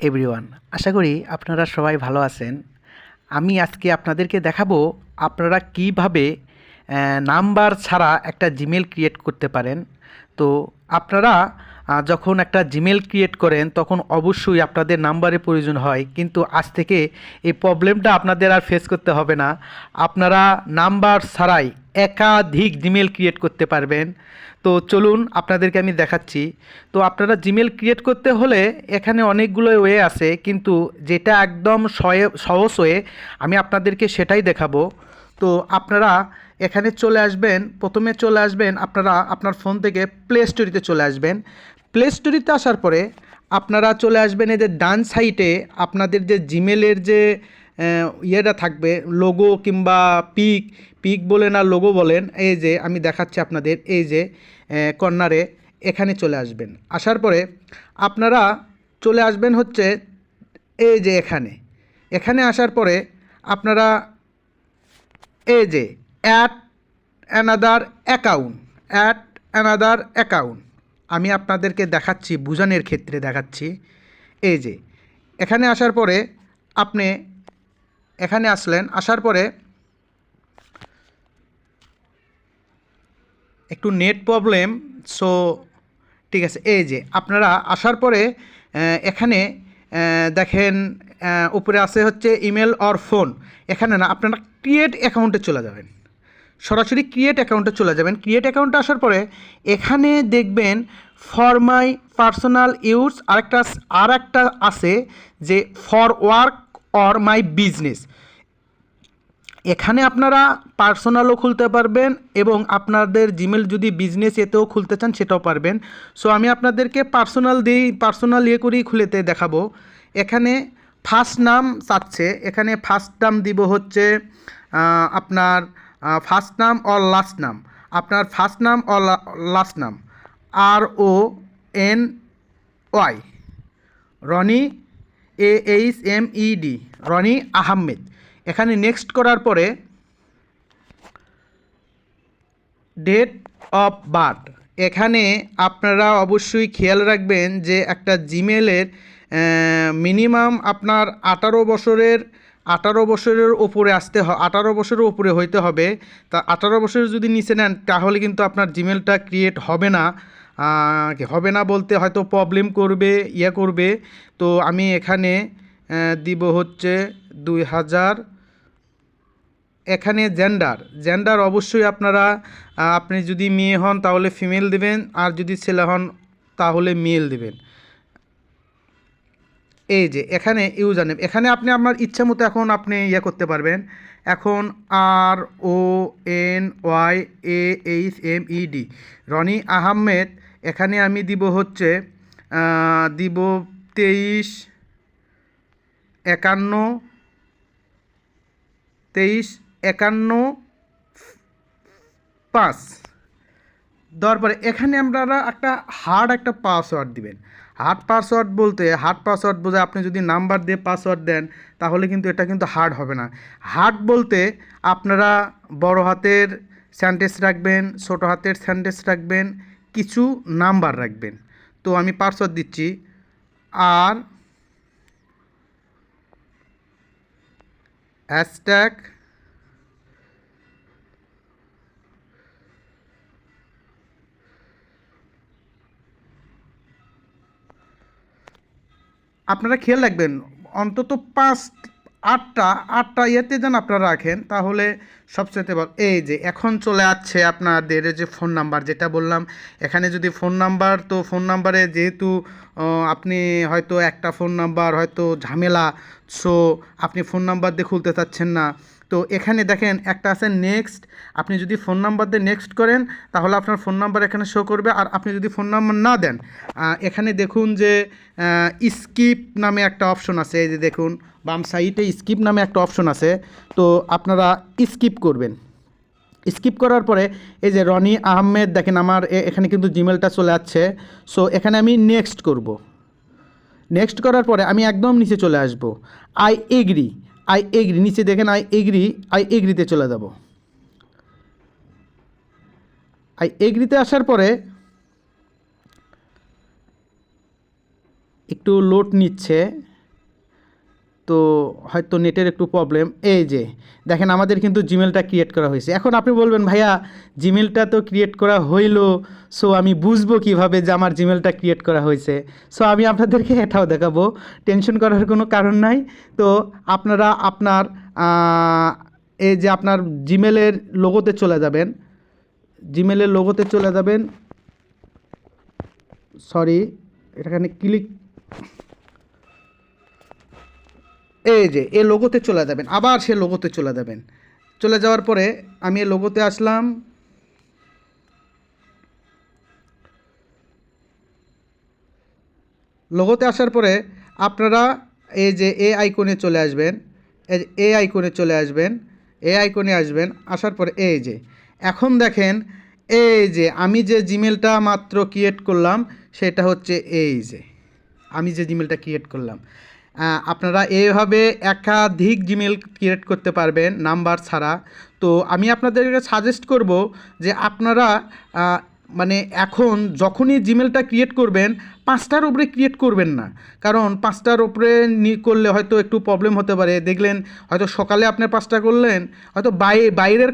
Everyone, আশা করি আপনারা সবাই ভালো আছেন। আমি আজকে আপনাদেরকে দেখাবো আপনারা কিভাবে নাম্বার ছাড়া একটা জিমেল ক্রিয়েট করতে পারেন। তো আপনারা যখন একটা জিমেল ক্রিয়েট করেন তখন অবশ্যই আপনাদের নাম্বারের প্রয়োজন হয়, কিন্তু আজ থেকে এই প্রবলেমটা আপনাদের আর ফেস করতে হবে না। আপনারা নাম্বার ছাড়াই একাধিক জিমেল ক্রিয়েট করতে পারবেন। তো চলুন আপনাদেরকে আমি দেখাচ্ছি। তো আপনারা জিমেল ক্রিয়েট করতে হলে এখানে অনেকগুলো ওয়ে আছে, কিন্তু যেটা একদম সহজ ওয়ে আমি আপনাদেরকে সেটাই দেখাবো। তো আপনারা এখানে চলে আসবেন, প্রথমে চলে আসবেন আপনারা আপনার ফোন থেকে প্লে স্টোরিতে চলে আসবেন। প্লে স্টোরিতে আসার পরে আপনারা চলে আসবেন এই যে ডান সাইডে আপনাদের যে জিমেলের যে ইয়েটা থাকবে, লোগো কিংবা পিক, পিক বলেন আর লোগো বলেন, এই যে আমি দেখাচ্ছি আপনাদের, এই যে কর্নারে এখানে চলে আসবেন। আসার পরে আপনারা চলে আসবেন হচ্ছে এই যে এখানে, এখানে আসার পরে আপনারা এই যে add another account, add another account আমি আপনাদেরকে দেখাচ্ছি, বোঝানোর ক্ষেত্রে দেখাচ্ছি। এই যে এখানে আসার পরে আপনি এখানে আসলেন, আসার পরে একটু নেট প্রবলেম, সো ঠিক আছে। এই যে আপনারা আসার পরে এখানে দেখেন উপরে আছে হচ্ছে ইমেল অর ফোন। এখানে না, আপনারা ক্রিয়েট অ্যাকাউন্টে চলে যাবেন, সরাসরি ক্রিয়েট অ্যাকাউন্টে চলে যাবেন। ক্রিয়েট অ্যাকাউন্টে আসার পরে এখানে দেখবেন ফর মাই পার্সোনাল ইউজ, আর একটা আছে যে for work or my business. এখানে আপনারা পার্সোনালও খুলতে পারবেন এবং আপনাদের জিমেল যদি বিজনেস এতেও খুলতে চান সেটাও পারবেন। সো আমি আপনাদেরকে পার্সোনাল ইয়ে করেই খুলেতে দেখাবো। এখানে ফার্স্ট নাম চাচ্ছে, এখানে ফার্স্ট নাম দিব হচ্ছে আপনার ফার্স্ট নাম অর লাস্ট নাম, আপনার ফার্স্ট নাম অর লাস্ট নাম RONY, রনি, AHMED, রনি আহমেদ। এখানে নেক্সট করার পরে ডেট অফ বার্থ, এখানে আপনারা অবশ্যই খেয়াল রাখবেন যে একটা জিমেলের মিনিমাম আপনার 18 বছরের ওপরে আসতে 18 বছরের উপরে হইতে হবে। তা 18 বছরের যদি নিচে নেন তাহলে কিন্তু আপনার জিমেলটা ক্রিয়েট হবে না। হবে না বলতে হয়তো প্রবলেম করবে, ইয়ে করবে। তো আমি এখানে দিব হচ্ছে 2000। এখানে জেন্ডার অবশ্যই আপনারা আপনি যদি মেয়ে হন তাহলে ফিমেল দেবেন, আর যদি ছেলে হন তাহলে মেল দেবেন। এই যে এখানে ইউজার নেম, এখানে আপনি আপনার ইচ্ছা মতো এখন আপনি ইয়ে করতে পারবেন। এখন RONYAHMED, রনি আহমেদ। এখানে আমি দিব হচ্ছে দিব 2351 5 দেওয়ার পরে এখানে আপনারা একটা পাসওয়ার্ড দিবেন। হার্ড পাসওয়ার্ড বোঝায় আপনি যদি নাম্বার দিয়ে পাসওয়ার্ড দেন তাহলে কিন্তু এটা কিন্তু হার্ড হবে না। হার্ড বলতে আপনারা বড় হাতের সেন্টেন্স রাখবেন, ছোট হাতের সেন্টেন্স রাখবেন, কিছু নাম্বার রাখবেন। তো আমি পাসওয়ার্ড দিচ্ছি, আর হ্যাশট্যাগ আপনারা খেয়াল রাখবেন অন্তত 8টা ইয়েতে যেন আপনারা রাখেন, তাহলে সবচেয়ে ভালো। এই যে এখন চলে আসছে আপনাদের যে ফোন নাম্বার, যেটা বললাম এখানে যদি ফোন নাম্বার, তো ফোন নাম্বারে যেহেতু আপনি হয়তো একটা ফোন নাম্বার হয়তো ঝামেলা, সো আপনি ফোন নাম্বার দিয়ে খুলতে চাচ্ছেন না। তো এখানে দেখেন একটা আছে নেক্সট, আপনি যদি ফোন নাম্বার দিয়ে নেক্সট করেন তাহলে আপনার ফোন নাম্বার এখানে শো করবে। আর আপনি যদি ফোন নাম্বার না দেন, এখানে দেখুন যে স্কিপ নামে একটা অপশন আছে, এই যে দেখুন বাম সাইডে স্কিপ নামে একটা অপশন আছে। তো আপনারা স্কিপ করবেন। স্কিপ করার পরে এই যে রনি আহমেদ দেখেন আমার এখানে কিন্তু জিমেলটা চলে আসছে। সো এখানে আমি নেক্সট করব। নেক্সট করার পরে আমি একদম নিচে চলে আসব, আই এগ্রি, নিচে দেখেন আই এগ্রিতে চলে যাব। আই এগ্রিতে আসার পরে একটু লোড নিচ্ছে। তো হয়তো নেটের একটু প্রবলেম। এই যে দেখেন আমাদের কিন্তু জিমেলটা ক্রিয়েট করা হয়েছে। এখন আপনি বলবেন ভাইয়া জিমেলটা তো ক্রিয়েট করা হইলো, সো আমি বুঝবো কিভাবে যে আমার জিমেলটা ক্রিয়েট করা হয়েছে? সো আমি আপনাদেরকে এটাও দেখাবো, টেনশন করার কোনো কারণ নাই। তো আপনারা আপনার এই যে আপনার জিমেলের লোগোতে চলে যাবেন, জিমেলের লোগোতে চলে যাবেন, সরি এখানে ক্লিক, এই যে এ লোগোতে চলে যাবেন, আবার সে লোগোতে চলে যাবেন। চলে যাওয়ার পরে আমি এই লোগোতে আসলাম, লোগোতে আসার পরে আপনারা এই যে এ আইকনে চলে আসবেন, এই যে এ আইকনে চলে আসবেন, এ আইকনে আসবেন, আসার পরে এই যে এখন দেখেন এই যে আমি যে জিমেলটা মাত্র ক্রিয়েট করলাম সেটা হচ্ছে এই যে আমি যে জিমেলটা ক্রিয়েট করলাম। আপনারা এইভাবে একাধিক জিমেল ক্রিয়েট করতে পারবেন নাম্বার ছাড়া। তো আমি আপনাদেরকে সাজেস্ট করব যে আপনারা মানে এখন যখনই জিমেলটা ক্রিয়েট করবেন 5টার উপরে ক্রিয়েট করবেন না, কারণ 5টার উপরে করলে হয়তো একটু প্রবলেম হতে পারে। দেখলেন হয়তো সকালে আপনি 5টা করলেন, হয়তো বাইরের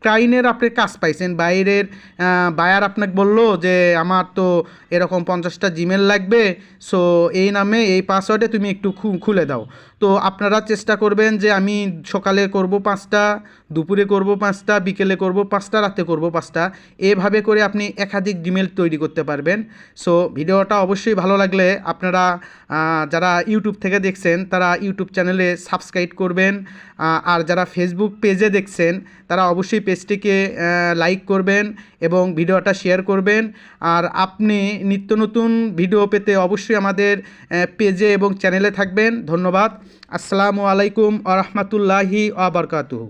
ক্লায়েন্টের আপনি কাজ পাইছেন, বাইরের বায়ার আপনাকে বললো যে আমার তো এরকম 50টা জিমেল লাগবে, সো এই নামে এই পাসওয়ার্ডে তুমি একটু খুলে দাও। তো আপনারা চেষ্টা করবেন যে আমি সকালে করব 5টা, দুপুরে করব 5টা, বিকেলে করব 5টা, রাতে করব 5টা, এভাবে করে আপনি একাধিক জিমেল তৈরি করতে পারবেন। সো ভিডিওটা অবশ্যই ভালো লাগলে আপনারা যারা ইউটিউব থেকে দেখছেন তারা ইউটিউব চ্যানেলে সাবস্ক্রাইব করবেন, আর যারা ফেসবুক পেজে দেখছেন তারা অবশ্যই পেজটিকে লাইক করবেন এবং ভিডিওটা শেয়ার করবেন। আর আপনি নিত্য নতুন ভিডিও পেতে অবশ্যই আমাদের পেজে এবং চ্যানেলে থাকবেন। ধন্যবাদ। আসসালামু আলাইকুম ওয়া রাহমাতুল্লাহি ওয়া বারাকাতুহু।